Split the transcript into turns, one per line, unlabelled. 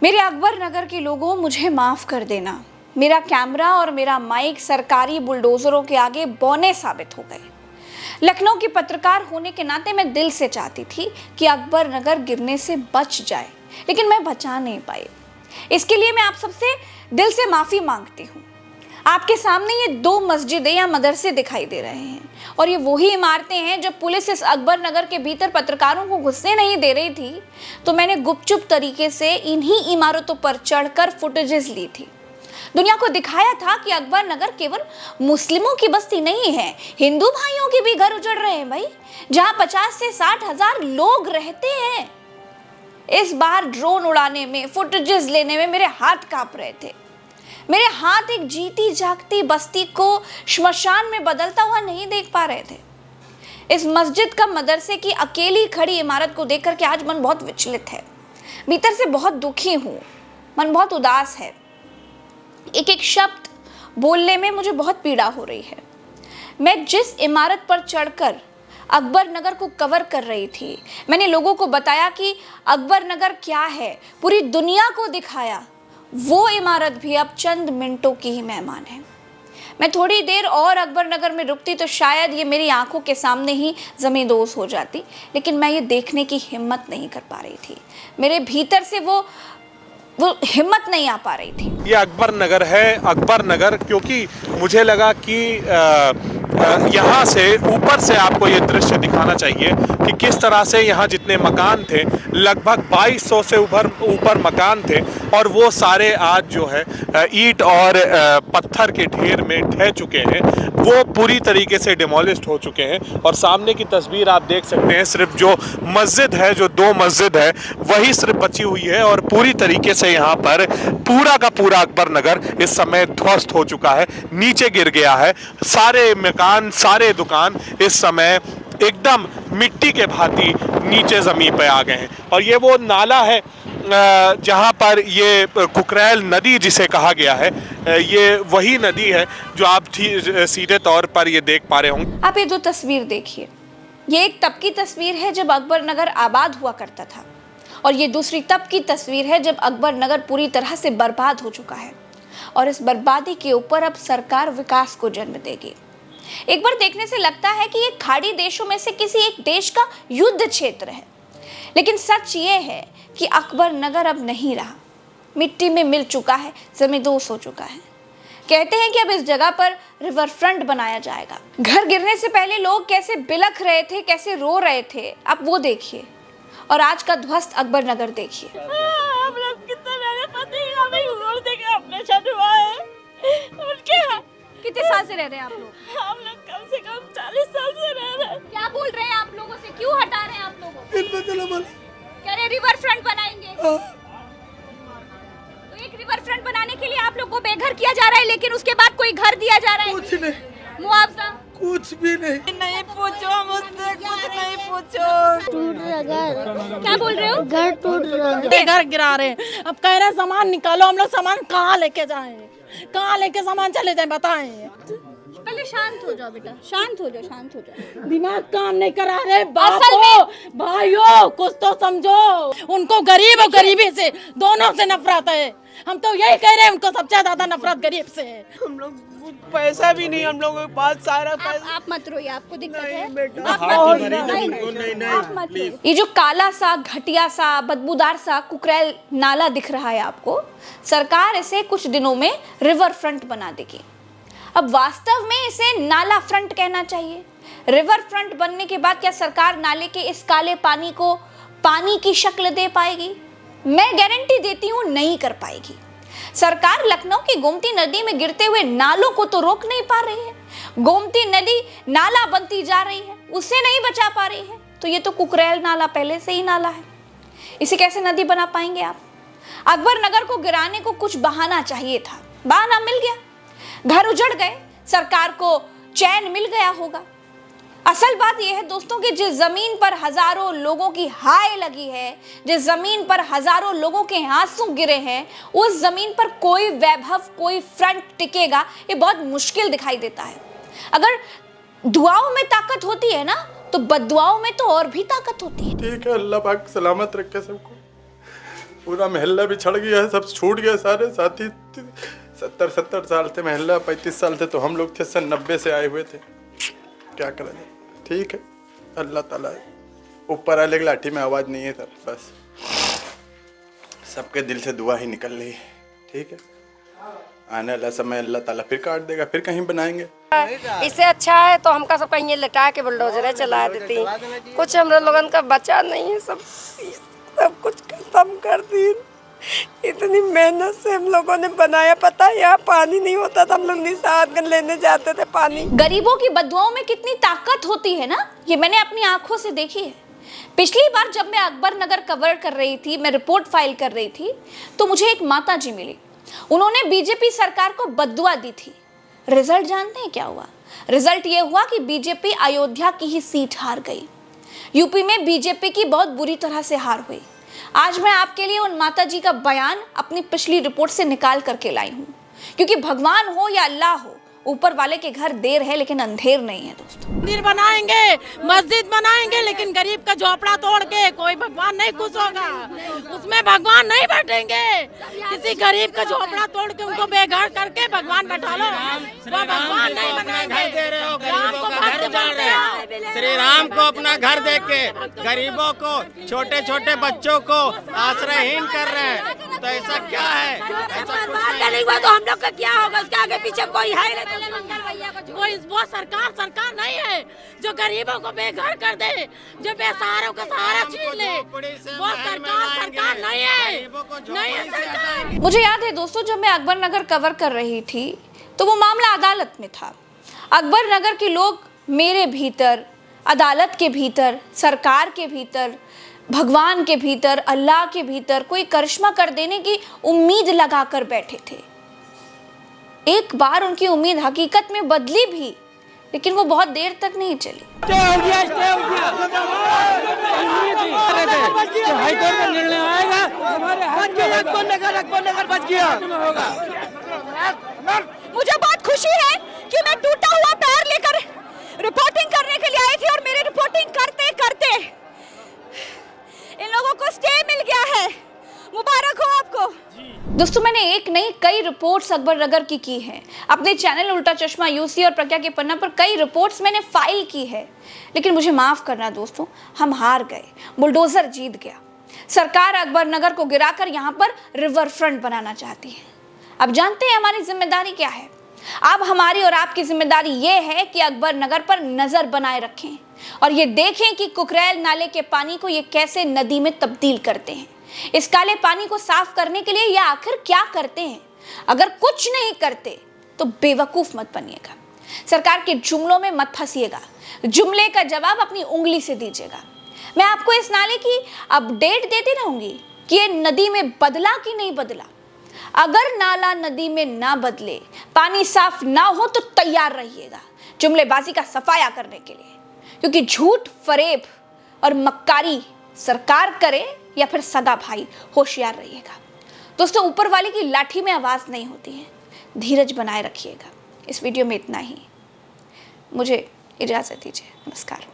मेरे अकबर नगर के लोगों, मुझे माफ़ कर देना। मेरा कैमरा और मेरा माइक सरकारी बुलडोज़रों के आगे बौने साबित हो गए। लखनऊ की पत्रकार होने के नाते मैं दिल से चाहती थी कि अकबर नगर गिरने से बच जाए, लेकिन मैं बचा नहीं पाई। इसके लिए मैं आप सबसे दिल से माफ़ी मांगती हूँ। आपके सामने ये 2 मस्जिदें या मदरसे दिखाई दे रहे हैं और ये वही इमारतें हैं जब पुलिस इस अकबर नगर के भीतर पत्रकारों को घुसने नहीं दे रही थी तो मैंने गुपचुप तरीके से इन्हीं इमारतों पर चढ़कर फुटेजेस ली थी। दुनिया को दिखाया था कि अकबर नगर केवल मुस्लिमों की बस्ती नहीं है, हिंदू भाइयों के भी घर उजड़ रहे हैं भाई, जहां 50 से 60 हजार लोग रहते हैं। इस बार ड्रोन उड़ाने में, फुटेजेस लेने में मेरे हाथ कांप रहे थे। मेरे हाथ एक जीती जागती बस्ती को श्मशान में बदलता हुआ नहीं देख पा रहे थे। इस मस्जिद का मदरसे की अकेली खड़ी इमारत को देखकर के आज मन बहुत विचलित है। भीतर से बहुत दुखी हूँ, मन बहुत उदास है। एक एक शब्द बोलने में मुझे बहुत पीड़ा हो रही है। मैं जिस इमारत पर चढ़कर अकबर नगर को कवर कर रही थी, मैंने लोगों को बताया कि अकबर नगर क्या है, पूरी दुनिया को दिखाया, वो इमारत भी अब चंद मिनटों की ही मेहमान है। मैं थोड़ी देर और अकबर नगर में रुकती तो शायद ये मेरी आंखों के सामने ही ज़मींदोज़ हो जाती, लेकिन मैं ये देखने की हिम्मत नहीं कर पा रही थी। मेरे भीतर से वो हिम्मत नहीं आ पा रही थी।
ये अकबर नगर है, अकबर नगर, क्योंकि मुझे लगा कि यहाँ से ऊपर से आपको ये दृश्य दिखाना चाहिए कि किस तरह से यहाँ जितने मकान थे, लगभग 2200 से ऊपर मकान थे और वो सारे आज जो है ईंट और पत्थर के ढेर में ढह चुके हैं, वो पूरी तरीके से डिमोलिश्ड हो चुके हैं। और सामने की तस्वीर आप देख सकते हैं, सिर्फ जो मस्जिद है, जो 2 मस्जिद है, वही सिर्फ बची हुई है और पूरी तरीके से यहाँ पर पूरा का पूरा अकबर नगर इस समय ध्वस्त हो चुका है, नीचे गिर गया है। सारे मकान, सारे दुकान इस समय एकदम मिट्टी के भांति नीचे ज़मीन पे आ गए हैं। और ये वो नाला है जहाँ पर ये कुकरैल नदी जिसे कहा गया है, ये वही नदी है जो आप सीधे तौर पर ये देख पा रहे होंगे।
आप ये 2 तस्वीर देखिए। ये एक तब की तस्वीर है जब अकबर नगर आबाद हुआ करता था और ये दूसरी तब की तस्वीर है जब अकबर नगर पूरी तरह से बर्बाद हो चुका है और इस बर्बादी के ऊपर अब सरकार विकास को जन्म देगी। एक बार देखने से लगता है कि ये खाड़ी देशों में से किसी एक देश का युद्ध क्षेत्र है, लेकिन सच ये है कि अकबर नगर अब नहीं रहा, मिट्टी में मिल चुका है, ज़मींदोज़ हो चुका है। कहते हैं कि अब इस जगह पर रिवर फ्रंट बनाया जाएगा। घर गिरने से पहले लोग कैसे बिलख रहे थे, कैसे रो रहे थे, आप वो देखिए। और आज का ध्वस्त अकबर नगर देखिए।
हम लोग कितने मेरे पति हमें घूर देके ऑपरेशन हुआ है उनके।
कितने साल से रह रहे हैं आप लोग?
हम लोग कम से कम 40 साल से रह रहे हैं।
क्या बोल रहे हैं आप लोगों से? क्यों हटा रहे हैं आप लोगों को? कह रहे रिवर फ्रंट बनाएंगे। तो एक रिवर फ्रंट बनाने के लिए आप लोग को बेघर किया जा रहा है, लेकिन उसके बाद कोई घर दिया जा रहा है?
कुछ नहीं,
मुआवजा
कुछ भी नहीं।
नहीं पूछो मुझसे, कुछ नहीं पूछो।
टूट रहा घर।
क्या बोल रहे हो?
घर टूट रहा।
घर गिरा रहे हैं। अब कह रहे सामान निकालो, हम लोग सामान कहाँ लेके जाएं, कहाँ लेके सामान चले जाएं, बताएं।
पहले शांत हो जाओ बेटा, शांत हो जाओ, शांत हो जाओ।
दिमाग काम नहीं करा रहे। बापों भाइयों कुछ तो समझो, उनको गरीब और गरीबी से दोनों से नफरत है। हम तो यही कह रहे हैं, उनको सबसे ज्यादा नफरत गरीब से है।
हम लोग पैसा भी नहीं, हम लोगों के पास सारा पैसा।
आप मत रोइए, आपको दिक्कत है?
आप मत रोइए।
ये जो काला सा, घटिया सा, बदबूदार सा कुकरैल नाला दिख रहा है आपको, सरकार इसे कुछ दिनों में रिवर फ्रंट बना देगी। अब वास्तव में इसे नाला फ्रंट कहना चाहिए। रिवर फ्रंट बनने के बाद क्या सरकार नाले के इस काले पानी को पानी की शक्ल दे पाएगी? मैं गारंटी देती हूँ नहीं कर पाएगी। सरकार लखनऊ की गोमती नदी में गिरते हुए नालों को तो रोक नहीं पा रही है। गोमती नदी नाला बनती जा रही है, उसे नहीं बचा पा रही है। तो ये तो कुकरैल नाला पहले से ही नाला है, इसे कैसे नदी बना पाएंगे आप? अकबर नगर को गिराने को कुछ बहाना चाहिए था, बहाना मिल गया। घर उजड़ गए, सरकार को चैन मिल गया होगा। असल बात यह है दोस्तों कि जिस जमीन पर हजारों लोगों की हाय लगी है, जिस जमीन पर हजारों लोगों के आंसू गिरे हैं, उस जमीन पर कोई वैभव, कोई फ्रंट टिकेगा, ये बहुत मुश्किल दिखाई देता है। अगर दुआओं में ताकत होती है ना, तो बद्दुआओं में तो और भी ताकत होती है।
ठीक है, अल्लाह पाक सलामत रखे सबको।
पूरा महल्ला भी छड़ गया है, सब छूट गया, सारे साथी 70 साल थे महल्ला, 35 साल थे, तो हम लोग थे सन 90 से आए हुए थे। क्या करा जाए, ठीक है, अल्लाह ताला ऊपर वाले की लाठी में आवाज़ नहीं है सर, बस सबके दिल से दुआ ही निकल रही है, ठीक है। आने वाला समय अल्लाह ताला फिर काट देगा, फिर कहीं बनाएंगे।
इससे अच्छा है तो हमका सब कहीं लटा के बुलडोजर चला देती, कुछ हम लोगों का बचा नहीं है, सब कुछ खत्म कर दी। इतनी मेहनत से हम लोगों ने बनाया, पता है यहाँ पानी नहीं होता था, हम लोग निशान लेने जाते थे पानी।
गरीबों की बददुआओं में कितनी ताकत होती है ना, ये मैंने अपनी आंखों से देखी है। पिछली बार जब मैं अकबर नगर कवर कर रही थी, मैं रिपोर्ट फाइल कर रही थी, तो मुझे एक माता जी मिली। उन्होंने बीजेपी सरकार को बद्दुआ दी थी। रिजल्ट जानते हैं क्या हुआ? रिजल्ट ये हुआ कि बीजेपी अयोध्या की ही सीट हार गई। यूपी में बीजेपी की बहुत बुरी तरह से हार हुई। आज मैं आपके लिए उन माता जी का बयान अपनी पिछली रिपोर्ट से निकाल करके लाई हूँ, क्योंकि भगवान हो या अल्लाह हो, ऊपर वाले के घर देर है लेकिन अंधेर नहीं है दोस्तों।
मंदिर बनाएंगे, मस्जिद बनाएंगे, लेकिन गरीब का झोपड़ा तोड़ के कोई भगवान नहीं खुश होगा, उसमें भगवान नहीं बैठेंगे। किसी गरीब का झोपड़ा तोड़ के उनको बेघर करके भगवान बैठा लो, वो भगवान नहीं बनाएंगे। राम को भक्त बोलते हो,
श्री राम को अपना घर दे के गरीबों को, छोटे छोटे बच्चों को आश्रयहीन कर रहे हैं, तो ऐसा क्या है? ऐसा कुछ नहीं
हुआ तो हम लोग का क्या होगा? उसके आगे पीछे कोई है?
वो सरकार नहीं है जो गरीबों को बेघर कर दे, जो बेसहारों का सहारा छीन ले, वो सरकार नहीं है, नहीं है सरकार।
मुझे याद है दोस्तों, जब मैं अकबर नगर कवर कर रही थी तो वो मामला अदालत में था। अकबर नगर के लोग मेरे भीतर, अदालत के भीतर, सरकार के भीतर, भगवान के भीतर, अल्लाह के भीतर कोई करिश्मा कर देने की उम्मीद लगाकर बैठे थे। एक बार उनकी उम्मीद हकीकत में बदली भी, लेकिन वो बहुत देर तक नहीं चली।
हाईकोर्ट का निर्णय आएगा, हमारे अकबर नगर बच गया।
मुझे बहुत खुशी है कि मैं टूटा हुआ पैर लेकर रिपोर्टिंग करने के लिए आई थी, और मेरी रिपोर्टिंग करते करते इन लोगों को स्टे मिल गया है। मुबारक हो आपको दोस्तों। मैंने एक नहीं कई रिपोर्ट्स अकबर नगर की हैं। अपने चैनल उल्टा चश्मा यूसी और प्रज्ञा के पन्ना पर कई रिपोर्ट्स मैंने फाइल की है, लेकिन मुझे माफ करना दोस्तों, हम हार गए, बुलडोजर जीत गया। सरकार अकबर नगर को गिराकर यहाँ पर रिवर फ्रंट बनाना चाहती है। अब जानते हैं हमारी जिम्मेदारी क्या है? अब हमारी और आपकी जिम्मेदारी ये है कि अकबर नगर पर नजर बनाए रखें और ये देखें कि कुकरेल नाले के पानी को ये कैसे नदी में तब्दील करते हैं। इस काले पानी को साफ करने के लिए ये आखिर क्या करते हैं? अगर कुछ नहीं करते तो बेवकूफ मत बनिएगा, सरकार के जुमलों में मत फंसिएगा, जुमले का जवाब अपनी उंगली से दीजिएगा। मैं आपको इस नाले की अपडेट देती रहूंगी कि ये नदी में बदला कि नहीं बदला। अगर नाला नदी में ना बदले, पानी साफ ना हो, तो तैयार रहिएगा जुमलेबाजी का सफाया करने के लिए, क्योंकि झूठ, फरेब और मक्कारी सरकार करे या फिर सगा भाई, होशियार रहिएगा दोस्तों। ऊपर वाले की लाठी में आवाज नहीं होती है, धीरज बनाए रखिएगा। इस वीडियो में इतना ही, मुझे इजाजत दीजिए, नमस्कार।